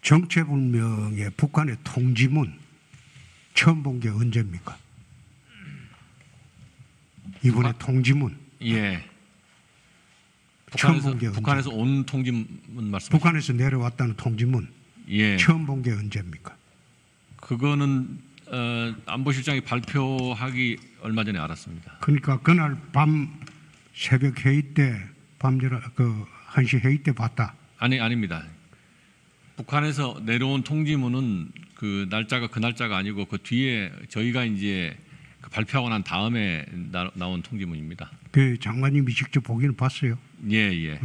정체불명의 북한의 통지문 처음 본 게 언제입니까? 이번에 통지문. 예. 처음 본 게 북한에서 온 통지문 말씀하시죠? 북한에서 내려왔다는 통지문. 예. 처음 본 게 언제입니까? 그거는 안보실장이 발표하기 얼마 전에 알았습니다. 그러니까 그날 밤 새벽 회의 때 그 1시 회의 때 봤다. 아닙니다. 북한에서 내려온 통지문은 그 날짜가 아니고 그 뒤에 저희가 이제 그 발표하고 난 다음에 나온 통지문입니다. 그 장관님이 직접 보기는 봤어요. 예.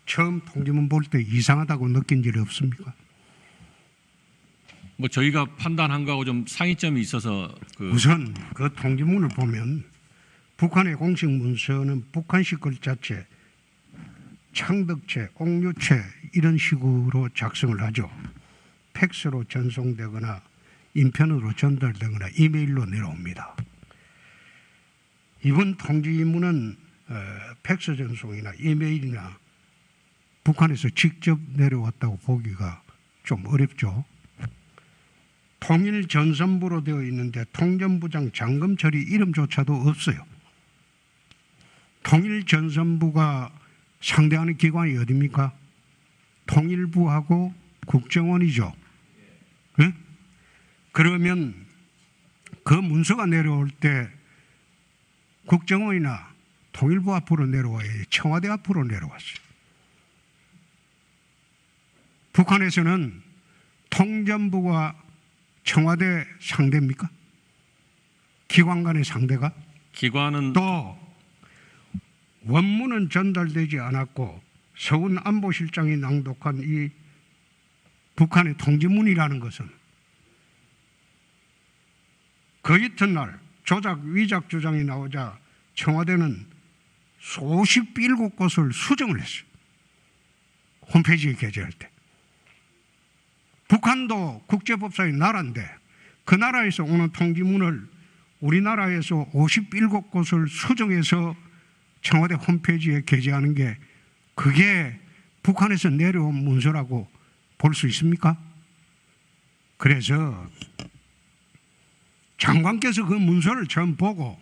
처음 통지문 볼 때 이상하다고 느낀 일이 없습니까? 뭐 저희가 판단한 거하고 좀 상이점이 있어서 우선 그 통지문을 보면 북한의 공식 문서는 북한식 글자체, 창덕체, 옥류체 이런 식으로 작성을 하죠. 팩스로 전송되거나 인편으로 전달되거나 이메일로 내려옵니다. 이번 통지문은 팩스 전송이나 이메일이나 북한에서 직접 내려왔다고 보기가 좀 어렵죠. 통일전선부로 되어 있는데 통전부장 장검철이 이름조차도 없어요. 통일전선부가 상대하는 기관이 어디입니까? 통일부하고 국정원이죠. 네? 그러면 그 문서가 내려올 때 국정원이나 통일부 앞으로 내려와야 청와대 앞으로 내려왔어요. 북한에서는 통전부가 청와대 상대입니까? 기관 간의 상대가? 기관은 또 원문은 전달되지 않았고 서훈 안보실장이 낭독한 이 북한의 통지문이라는 것은 그 이튿날 조작 위작 주장이 나오자 청와대는 수십 7곳을 수정을 했어요. 홈페이지에 게재할 때. 북한도 국제법사의 나라인데 그 나라에서 오는 통지문을 우리나라에서 57곳을 수정해서 청와대 홈페이지에 게재하는 게 그게 북한에서 내려온 문서라고 볼 수 있습니까? 그래서 장관께서 그 문서를 처음 보고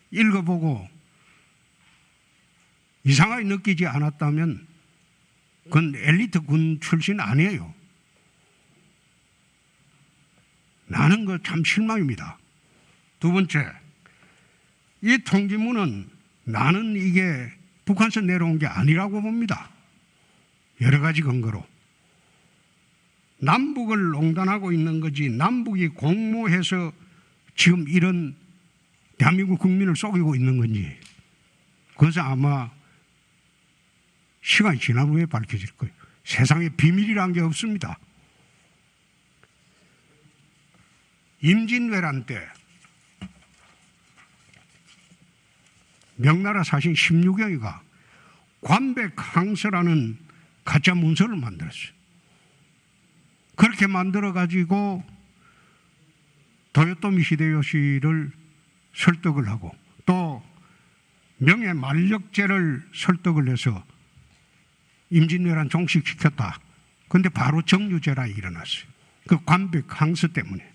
읽어보고 이상하게 느끼지 않았다면 그건 엘리트 군 출신 아니에요. 나는 그 참 실망입니다. 두 번째, 이 통지문은 나는 이게 북한에서 내려온 게 아니라고 봅니다. 여러 가지 근거로. 남북을 농단하고 있는 거지 남북이 공모해서 지금 이런 대한민국 국민을 속이고 있는 건지 그것은 아마 시간이 지난 후에 밝혀질 거예요. 세상에 비밀이란 게 없습니다. 임진왜란 때 명나라 사신 16경이가 관백항서라는 가짜 문서를 만들었어요. 그렇게 만들어가지고 도요토미 히데요시를 설득을 하고 또 명예만력제를 설득을 해서 임진왜란 종식시켰다. 그런데 바로 정유재란이 일어났어요. 그 관백항서 때문에.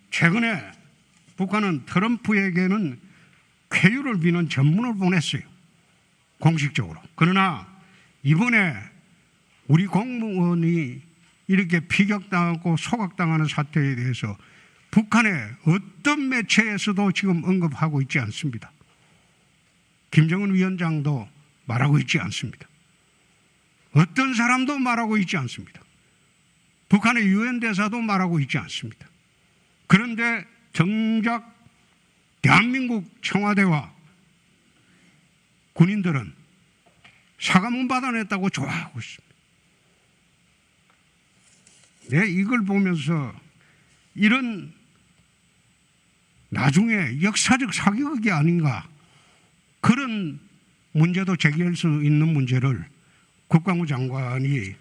최근에 북한은 트럼프에게는 쾌유를 비는 전문을 보냈어요. 공식적으로. 그러나 이번에 우리 공무원이 이렇게 피격당하고 소각당하는 사태에 대해서 북한의 어떤 매체에서도 지금 언급하고 있지 않습니다. 김정은 위원장도 말하고 있지 않습니다. 어떤 사람도 말하고 있지 않습니다. 북한의 유엔 대사도 말하고 있지 않습니다. 그런데 정작 대한민국 청와대와 군인들은 사과문 받아냈다고 좋아하고 있습니다. 네, 이걸 보면서 이런 나중에 역사적 사격이 아닌가 그런 문제도 제기할 수 있는 문제를 국방부 장관이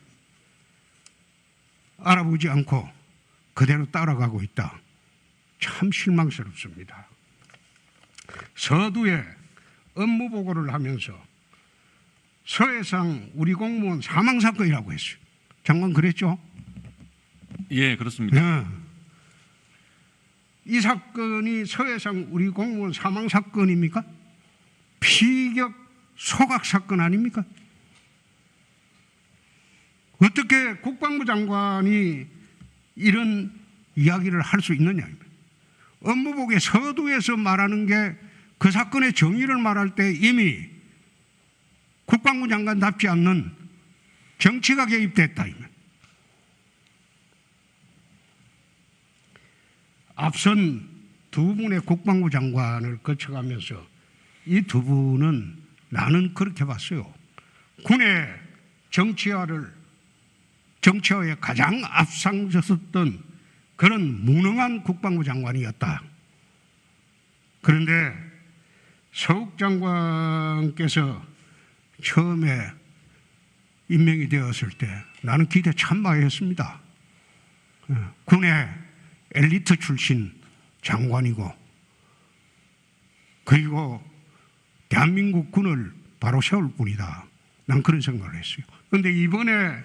알아보지 않고 그대로 따라가고 있다. 참 서해상 우리 공무원 사망 사건이라고 했어요. 장관 그랬죠? 예, 그렇습니다. 예. 이 사건이 서해상 우리 공무원 사망 사건입니까? 피격 소각 사건 아닙니까? 어떻게 국방부 장관이 이런 이야기를 할 수 있느냐. 업무복의 서두에서 말하는 게 그 사건의 정의를 말할 때 이미 국방부 장관답지 않는 정치가 개입됐다. 앞선 두 분의 국방부 장관을 거쳐가면서 이 두 분은 나는 그렇게 봤어요. 군의 정치화에 가장 앞장섰던 그런 무능한 국방부 장관이었다. 그런데 서욱 장관께서 처음에 임명이 되었을 때 나는 기대 참 많이 했습니다. 군의 엘리트 출신 장관이고 그리고 대한민국 군을 바로 세울 뿐이다. 난 그런 생각을 했어요. 그런데 이번에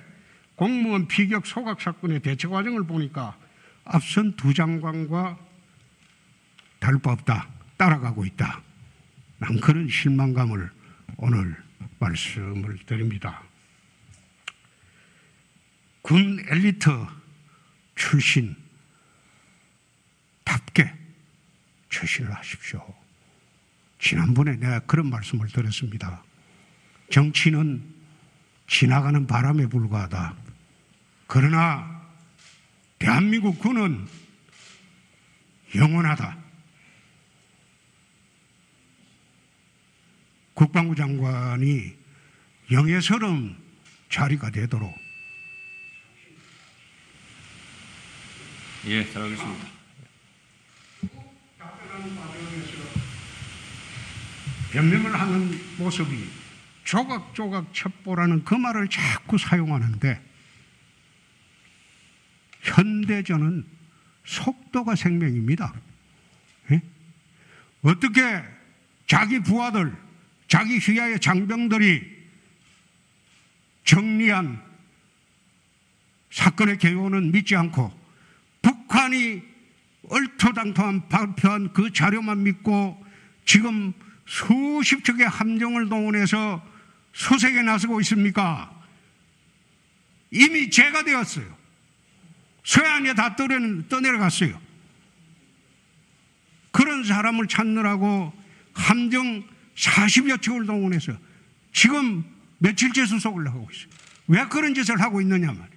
공무원 피격 소각 사건의 대처 과정을 보니까 앞선 두 장관과 다를 바 없다. 따라가고 있다. 난 그런 실망감을 오늘 말씀을 드립니다. 군 엘리트 출신 답게 처신을 하십시오. 지난번에 내가 그런 말씀을 드렸습니다. 정치는 지나가는 바람에 불과하다. 그러나 대한민국 군은 영원하다. 국방부 장관이 영예스러운 자리가 되도록. 예, 잘하겠습니다. 답변하는 과정에서 변명을 하는 모습이 조각조각 첩보라는 그 말을 자꾸 사용하는데 현대전은 속도가 생명입니다. 예? 어떻게 자기 부하들, 자기 휘하의 장병들이 정리한 사건의 개요는 믿지 않고 북한이 얼토당토한 발표한 그 자료만 믿고 지금 수십 척의 함정을 동원해서 수색에 나서고 있습니까? 이미 죄가 되었어요. 서해안에 다 떠내려갔어요. 그런 사람을 찾느라고 함정 40여 척을 동원해서 지금 며칠째 수속을 하고 있어요. 왜 그런 짓을 하고 있느냐 말이에요.